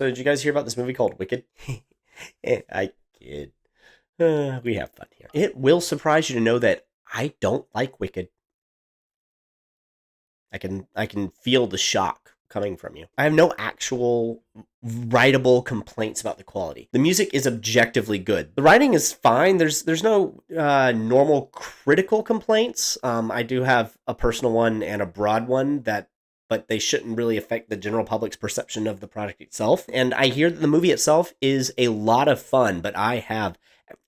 So did you guys hear about this movie called Wicked? I kid. We have fun here. It will surprise you to know that I don't like Wicked. I can feel the shock coming from you. I have no actual writable complaints about the quality. The music is objectively good. The writing is fine. There's no normal critical complaints. I do have a personal one and a broad one but they shouldn't really affect the general public's perception of the product itself. And I hear that the movie itself is a lot of fun, but I have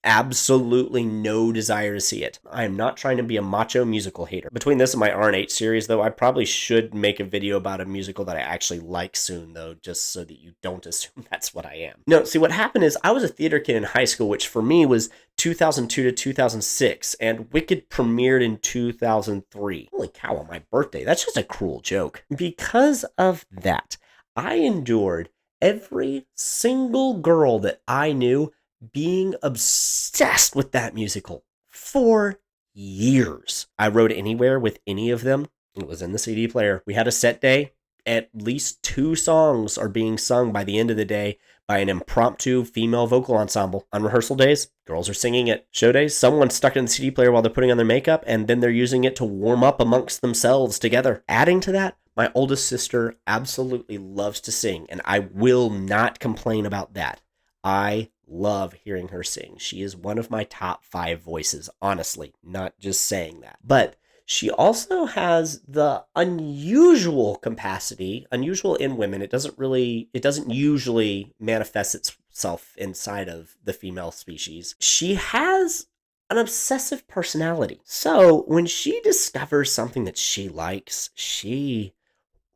absolutely no desire to see it. I am not trying to be a macho musical hater. Between this and my R&H series, though, I probably should make a video about a musical that I actually like soon, though, just so that you don't assume that's what I am. No, see, what happened is I was a theater kid in high school, which for me was 2002 to 2006, and Wicked premiered in 2003. Holy cow, on my birthday. That's just a cruel joke. Because of that, I endured every single girl that I knew being obsessed with that musical for years. I rode anywhere with any of them. It was in the CD player. We had a set day. At least 2 songs are being sung by the end of the day by an impromptu female vocal ensemble. On rehearsal days, girls are singing it. Show days, someone's stuck in the CD player while they're putting on their makeup, and then they're using it to warm up amongst themselves together. Adding to that, my oldest sister absolutely loves to sing, and I will not complain about that. I love hearing her sing. She is one of my top 5 voices, honestly, not just saying that. But she also has the unusual capacity, unusual in women. It doesn't usually manifest itself inside of the female species. She has an obsessive personality. So when she discovers something that she likes, she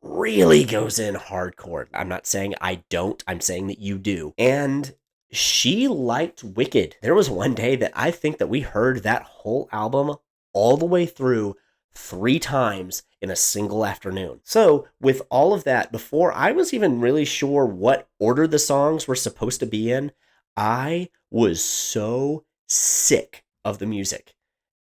really goes in hardcore. I'm not saying I don't, I'm saying that you do. And she liked Wicked. There was one day that I think that we heard that whole album all the way through 3 times in a single afternoon. So, with all of that, before I was even really sure what order the songs were supposed to be in, I was so sick of the music.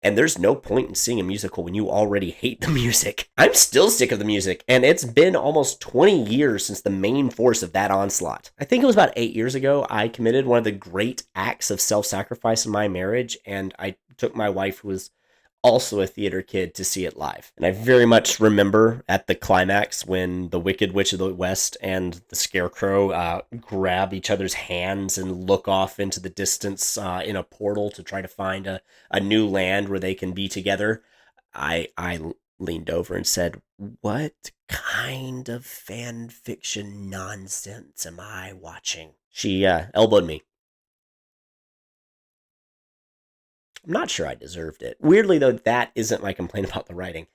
And there's no point in seeing a musical when you already hate the music. I'm still sick of the music, and it's been almost 20 years since the main force of that onslaught. I think it was about 8 years ago, I committed one of the great acts of self-sacrifice in my marriage, and I took my wife, who was also a theater kid, to see it live. And I very much remember at the climax when the Wicked Witch of the West and the Scarecrow grab each other's hands and look off into the distance in a portal to try to find a new land where they can be together. I leaned over and said, "What kind of fan fiction nonsense am I watching?" She elbowed me. I'm not sure I deserved it. Weirdly, though, that isn't my complaint about the writing.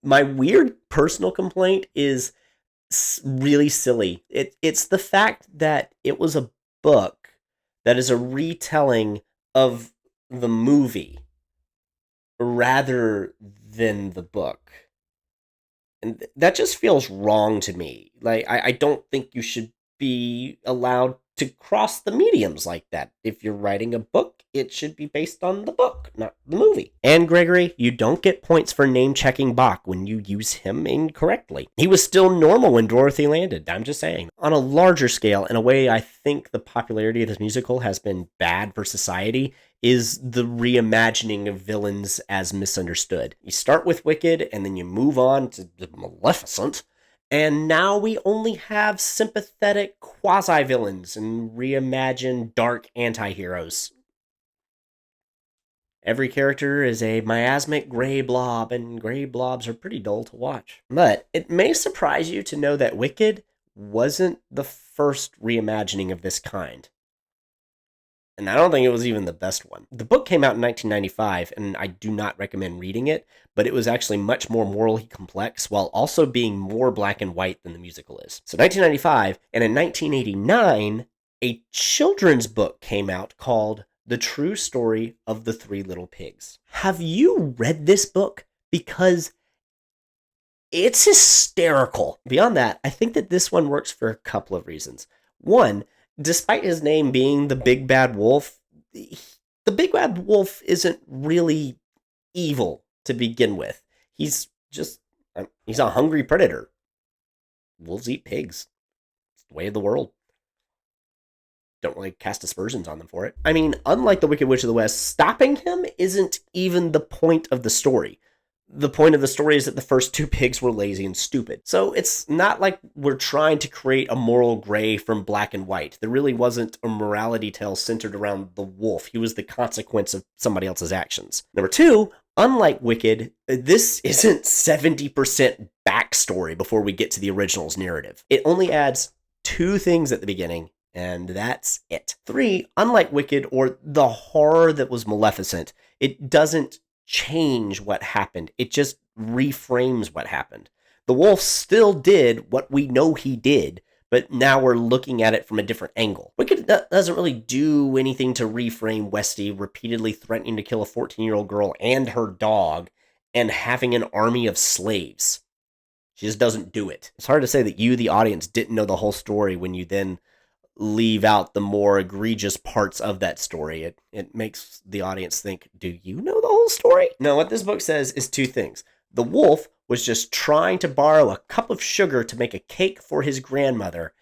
My weird personal complaint is really silly. It's the fact that it was a book that is a retelling of the movie rather than the book. And that just feels wrong to me. Like, I don't think you should be allowed to cross the mediums like that. If you're writing a book, it should be based on the book, not the movie. And Gregory, you don't get points for name checking Bach when you use him incorrectly. He was still normal when Dorothy landed, I'm just saying. On a larger scale, in a way I think the popularity of this musical has been bad for society, is the reimagining of villains as misunderstood. You start with Wicked, and then you move on to Maleficent, and now we only have sympathetic quasi-villains and reimagined dark anti-heroes. Every character is a miasmic gray blob, and gray blobs are pretty dull to watch. But it may surprise you to know that Wicked wasn't the first reimagining of this kind. And I don't think it was even the best one. The book came out in 1995, and I do not recommend reading it, but it was actually much more morally complex while also being more black and white than the musical is. So 1995, and in 1989, a children's book came out called The True Story of the Three Little Pigs. Have you read this book? Because it's hysterical. Beyond that, I think that this one works for a couple of reasons. One, despite his name being the Big Bad Wolf, the Big Bad Wolf isn't really evil to begin with. He's a hungry predator. Wolves eat pigs. It's the way of the world. don't really cast aspersions on them for it. I mean, unlike the Wicked Witch of the West, stopping him isn't even the point of the story. The point of the story is that the first two pigs were lazy and stupid. So it's not like we're trying to create a moral gray from black and white. There really wasn't a morality tale centered around the wolf. He was the consequence of somebody else's actions. Number two, unlike Wicked, this isn't 70% backstory before we get to the original's narrative. It only adds two things at the beginning, and that's it. Three, unlike Wicked or the horror that was Maleficent, it doesn't change what happened. It just reframes what happened. The wolf still did what we know he did, but now we're looking at it from a different angle. Wicked doesn't really do anything to reframe Westy repeatedly threatening to kill a 14-year-old girl and her dog and having an army of slaves. She just doesn't do it. It's hard to say that you, the audience, didn't know the whole story when you then leave out the more egregious parts of that story. It makes the audience think, do you know the whole story? No, what this book says is two things. The wolf was just trying to borrow a cup of sugar to make a cake for his grandmother,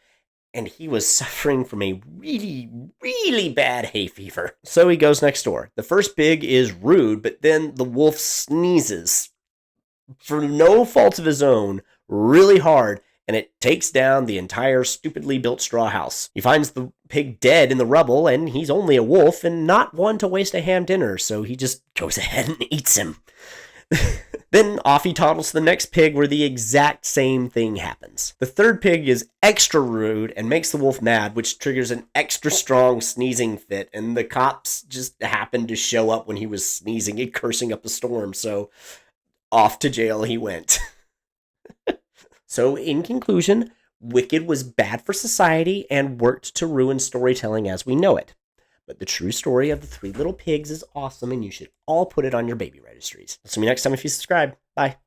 and he was suffering from a really, really bad hay fever. So he goes next door. The first pig is rude, but then the wolf sneezes for no fault of his own really hard, and it takes down the entire stupidly built straw house. He finds the pig dead in the rubble, and he's only a wolf and not one to waste a ham dinner, so he just goes ahead and eats him. Then off he toddles to the next pig where the exact same thing happens. The third pig is extra rude and makes the wolf mad, which triggers an extra strong sneezing fit, and the cops just happened to show up when he was sneezing and cursing up a storm, so off to jail he went. So, in conclusion, Wicked was bad for society and worked to ruin storytelling as we know it. But the true story of the Three Little Pigs is awesome, and you should all put it on your baby registries. I'll see you next time if you subscribe. Bye.